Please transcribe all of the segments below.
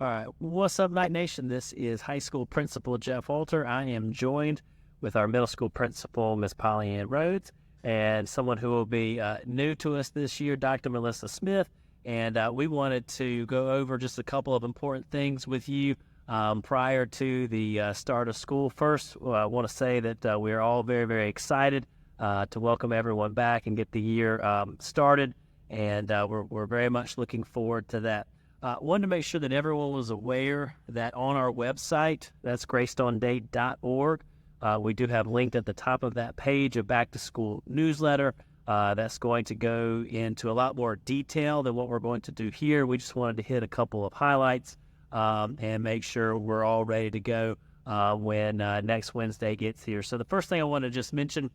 All right. What's up, Night Nation? This is high school principal Jeff Walter. I am joined with our middle school principal, Miss Polly Ann Rhodes, and someone who will be new to us this year, Dr. Melissa Smith. And we wanted to go over just a couple of important things with you prior to the start of school. First, I want to say that we are all very, very excited to welcome everyone back and get the year started. And we're very much looking forward to that. Wanted to make sure that everyone was aware that on our website, that's greystonedate.org, we do have linked at the top of that page a back-to-school newsletter that's going to go into a lot more detail than what we're going to do here. We just wanted to hit a couple of highlights and make sure we're all ready to go when next Wednesday gets here. So the first thing I want to just mention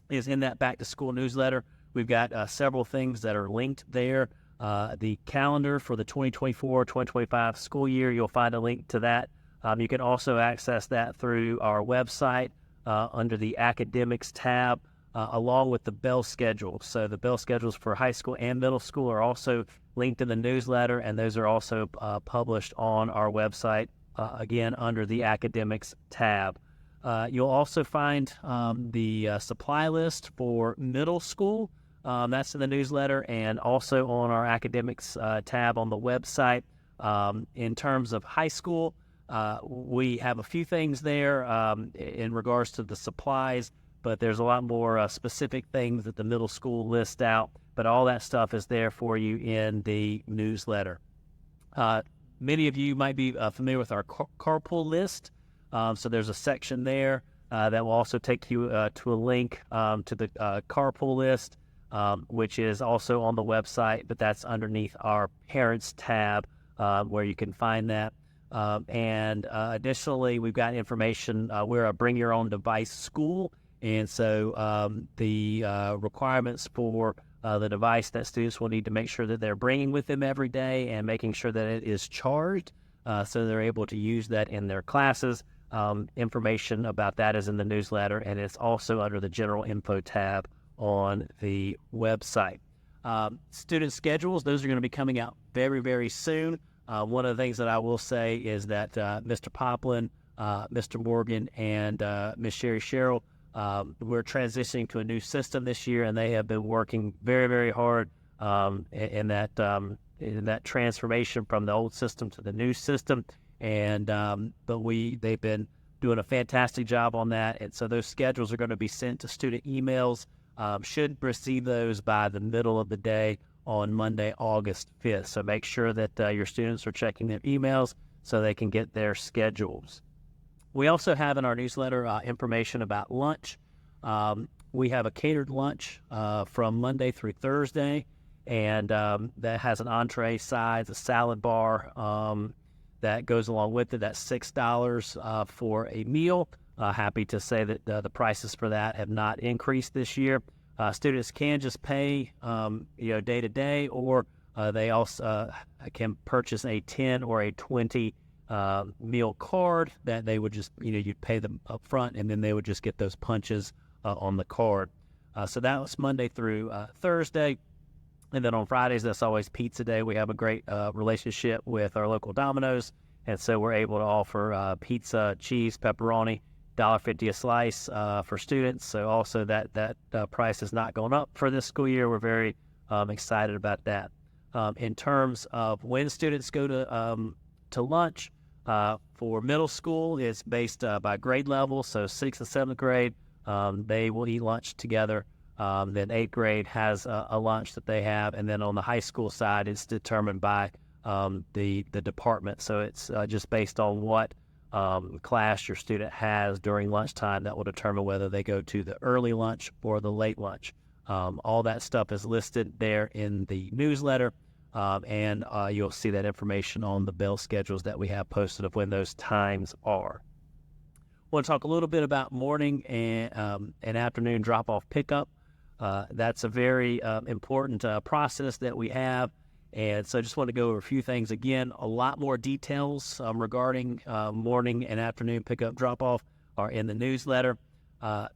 is in that back-to-school newsletter, we've got several things that are linked there. The calendar for the 2024-2025 school year, you'll find a link to that. You can also access that through our website under the academics tab, along with the bell schedule. So the bell schedules for high school and middle school are also linked in the newsletter, and those are also published on our website, again, under the academics tab. You'll also find the supply list for middle school. That's in the newsletter and also on our academics tab on the website. In terms of high school, we have a few things there in regards to the supplies, but there's a lot more specific things that the middle school lists out, but all that stuff is there for you in the newsletter. Many of you might be familiar with our carpool list, so there's a section there that will also take you to a link to the carpool list. Which is also on the website, but that's underneath our parents tab where you can find that. And additionally, we've got information. We're a bring your own device school, and so the requirements for the device that students will need to make sure that they're bringing with them every day and making sure that it is charged so they're able to use that in their classes. Information about that is in the newsletter, and it's also under the general info tab on the website. Student schedules, those are going to be coming out very, very soon. One of the things that I will say is that Mr. Poplin, Mr. Morgan, and Ms. Sherry Sherrill, we're transitioning to a new system this year, and they have been working very, very hard in that transformation from the old system to the new system. And but they've been doing a fantastic job on that, and so those schedules are going to be sent to student emails. Should receive those by the middle of the day on Monday, August 5th. So make sure that your students are checking their emails so they can get their schedules. We also have in our newsletter information about lunch. We have a catered lunch from Monday through Thursday, and that has an entree, sides, a salad bar that goes along with it. That's $6 for a meal. Happy to say that the prices for that have not increased this year. Students can just pay, day to day, or they also can purchase a 10 or a 20 meal card that they would just, you'd pay them up front, and then they would just get those punches on the card. So that was Monday through Thursday. And then on Fridays, that's always pizza day. We have a great relationship with our local Domino's, and so we're able to offer pizza, cheese, pepperoni, $1.50 a slice for students. So also that price has not gone up for this school year. We're very excited about that. In terms of when students go to lunch, for middle school, it's based by grade level. So 6th and 7th grade, they will eat lunch together. Then 8th grade has a lunch that they have. And then on the high school side, it's determined by the department. So it's just based on what class your student has during lunchtime that will determine whether they go to the early lunch or the late lunch. All that stuff is listed there in the newsletter, and you'll see that information on the bell schedules that we have posted of when those times are. I want to talk a little bit about morning and afternoon drop-off pickup. That's a very important process that we have. And so I just want to go over a few things. Again, a lot more details regarding morning and afternoon pickup drop-off are in the newsletter.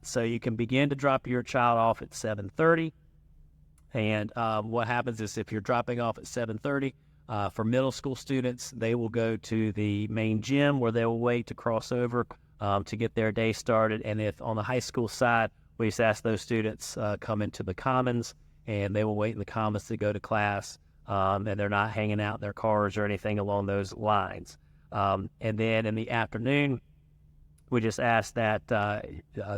So you can begin to drop your child off at 7:30. And what happens is if you're dropping off at 7:30, For middle school students, they will go to the main gym where they will wait to cross over to get their day started. And if on the high school side, we just ask those students come into the commons, and they will wait in the commons to go to class, and they're not hanging out in their cars or anything along those lines. And then in the afternoon, we just ask that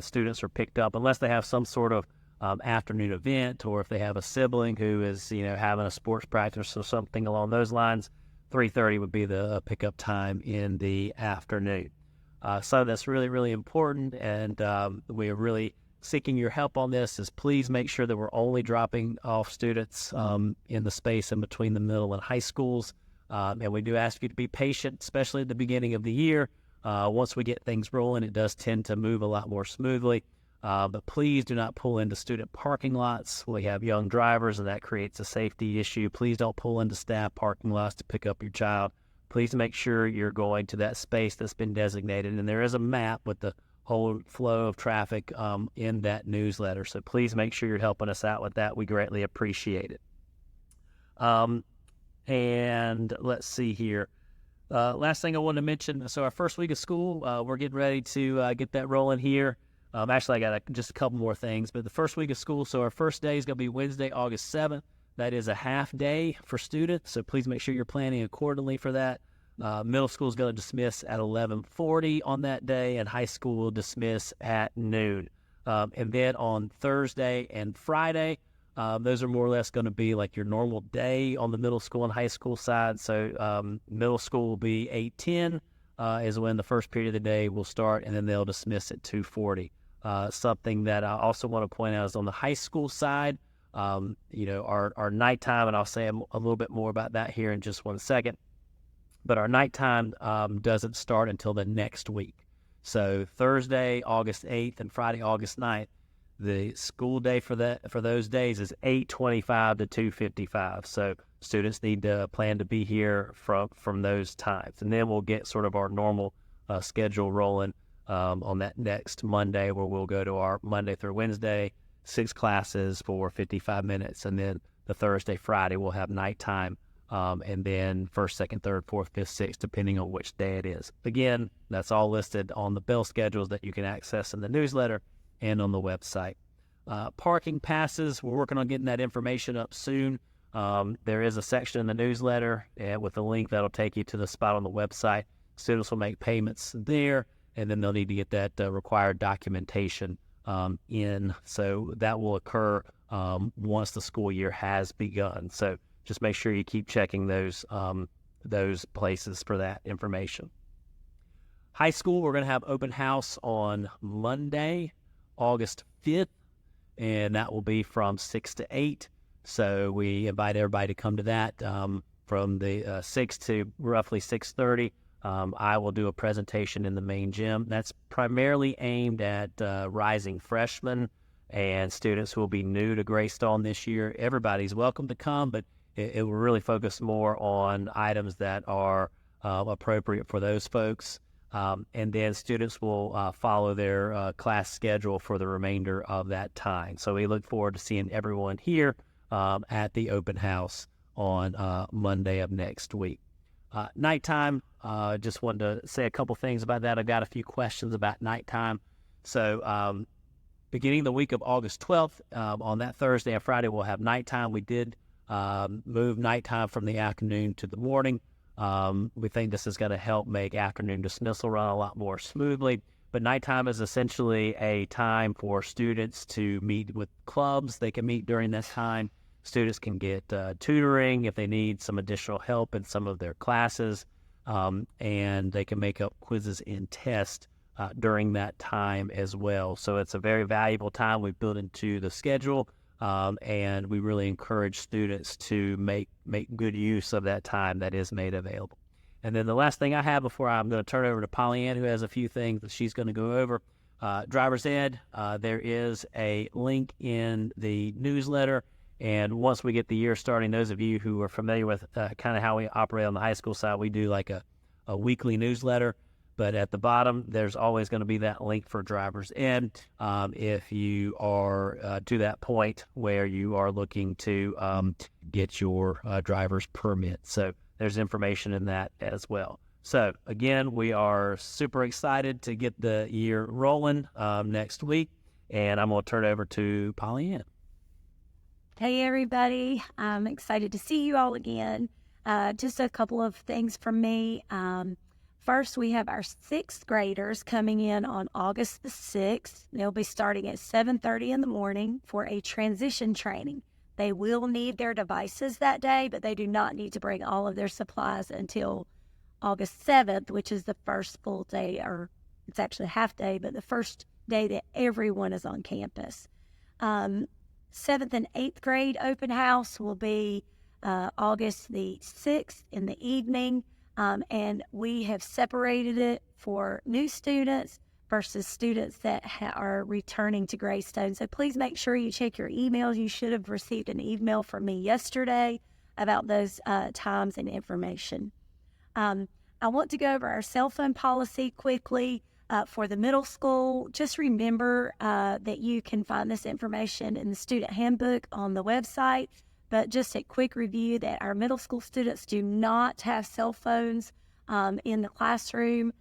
students are picked up unless they have some sort of afternoon event, or if they have a sibling who is, having a sports practice or something along those lines. 3:30 would be the pickup time in the afternoon. So that's really, really important, and we are really seeking your help on this. Is please make sure that we're only dropping off students in the space in between the middle and high schools. And we do ask you to be patient, especially at the beginning of the year. Once we get things rolling, it does tend to move a lot more smoothly. But please do not pull into student parking lots. We have young drivers, and that creates a safety issue. Please don't pull into staff parking lots to pick up your child. Please make sure you're going to that space that's been designated. And there is a map with the whole flow of traffic in that newsletter. So please make sure you're helping us out with that. We greatly appreciate it. And let's see here. Last thing I wanted to mention, so our first week of school, we're getting ready to get that rolling here. Actually, I got just a couple more things, but the first week of school, so our first day is going to be Wednesday, August 7th. That is a half day for students, so please make sure you're planning accordingly for that. Middle school is going to dismiss at 11:40 on that day, and high school will dismiss at noon. And then on Thursday and Friday, those are more or less going to be like your normal day on the middle school and high school side. So middle school will be 8:10 is when the first period of the day will start, and then they'll dismiss at 2:40. Something that I also want to point out is on the high school side, our nighttime, and I'll say a little bit more about that here in just one second, but our nighttime doesn't start until the next week. So Thursday, August 8th, and Friday, August 9th, the school day for those days is 8:25 to 2:55. So students need to plan to be here from those times. And then we'll get sort of our normal schedule rolling on that next Monday, where we'll go to our Monday through Wednesday, 6 classes for 55 minutes. And then the Thursday, Friday, we'll have nighttime. And then 1st, 2nd, 3rd, 4th, 5th, 6th, depending on which day it is. Again, that's all listed on the bell schedules that you can access in the newsletter and on the website. Parking passes, we're working on getting that information up soon. There is a section in the newsletter with a link that'll take you to the spot on the website. Students will make payments there, and then they'll need to get that required documentation in. So that will occur once the school year has begun. So just make sure you keep checking those places for that information. High school, we're going to have open house on Monday, August 5th, and that will be from 6 to 8. So we invite everybody to come to that from the 6 to roughly 6:30. I will do a presentation in the main gym. That's primarily aimed at rising freshmen and students who will be new to Greystone this year. Everybody's welcome to come, but it will really focus more on items that are appropriate for those folks. And then students will follow their class schedule for the remainder of that time. So we look forward to seeing everyone here at the open house on Monday of next week. Nighttime, just wanted to say a couple things about that. I've got a few questions about nighttime. So beginning the week of August 12th, on that Thursday and Friday, we'll have nighttime. We did move nighttime from the afternoon to the morning. We think this is going to help make afternoon dismissal run a lot more smoothly. But nighttime is essentially a time for students to meet with clubs. They can meet during this time. Students can get tutoring if they need some additional help in some of their classes, and they can make up quizzes and tests during that time as well. So it's a very valuable time we've built into the schedule. And we really encourage students to make good use of that time that is made available. And then the last thing I have before I'm going to turn it over to Pollyann, who has a few things that she's going to go over. Driver's Ed, there is a link in the newsletter. And once we get the year starting, those of you who are familiar with kind of how we operate on the high school side, we do like a weekly newsletter. But at the bottom, there's always going to be that link for driver's ed if you are to that point where you are looking to get your driver's permit. So there's information in that as well. So again, we are super excited to get the year rolling next week, and I'm going to turn it over to Pollyann. Hey, everybody. I'm excited to see you all again. Just a couple of things from me. First, we have our 6th graders coming in on August the 6th. They'll be starting at 7:30 in the morning for a transition training. They will need their devices that day, but they do not need to bring all of their supplies until August 7th, which is the first full day, or it's actually a half day, but the first day that everyone is on campus. 7th and 8th grade open house will be August the 6th in the evening, and we have separated it for new students versus students that are returning to Greystone. So please make sure you check your emails. You should have received an email from me yesterday about those times and information. I want to go over our cell phone policy quickly. For the middle school, just remember that you can find this information in the student handbook on the website, but just a quick review that our middle school students do not have cell phones in the classroom.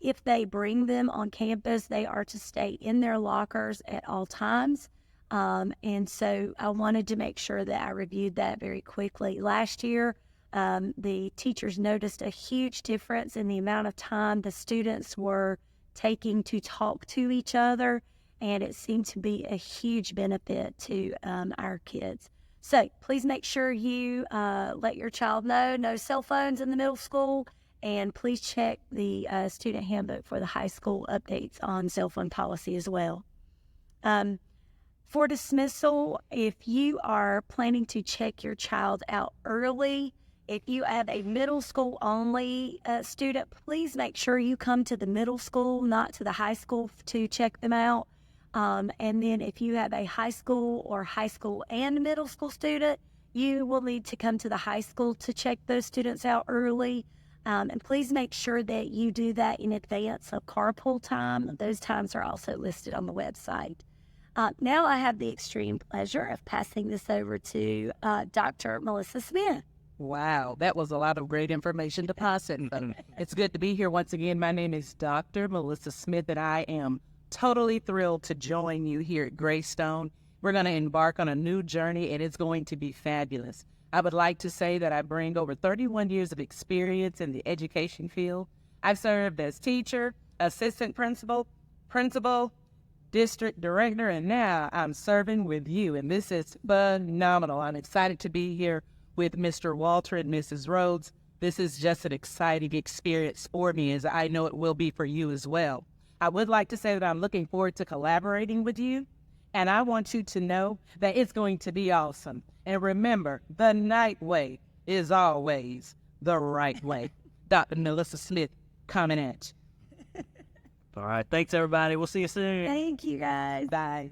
If they bring them on campus, they are to stay in their lockers at all times. And so I wanted to make sure that I reviewed that very quickly. Last year, the teachers noticed a huge difference in the amount of time the students were taking to talk to each other, and it seemed to be a huge benefit to our kids. So please make sure you let your child know no cell phones in the middle school, and please check the student handbook for the high school updates on cell phone policy as well. For dismissal, if you are planning to check your child out early, if you have a middle school only student, please make sure you come to the middle school, not to the high school, to check them out. And then if you have a high school or high school and middle school student, you will need to come to the high school to check those students out early. And please make sure that you do that in advance of carpool time. Those times are also listed on the website. Now I have the extreme pleasure of passing this over to Dr. Melissa Smith. Wow, that was a lot of great information to pass in. It's good to be here once again. My name is Dr. Melissa Smith, and I am totally thrilled to join you here at Greystone. We're going to embark on a new journey, and it's going to be fabulous. I would like to say that I bring over 31 years of experience in the education field. I've served as teacher, assistant principal, district director, and now I'm serving with you, and this is phenomenal. I'm excited to be here with Mr. Walter and Mrs. Rhodes. This is just an exciting experience for me, as I know it will be for you as well. I would like to say that I'm looking forward to collaborating with you, and I want you to know that it's going to be awesome. And remember, the night way is always the right way. Dr. Melissa Smith coming at you. All right. Thanks, everybody. We'll see you soon. Thank you, guys. Bye.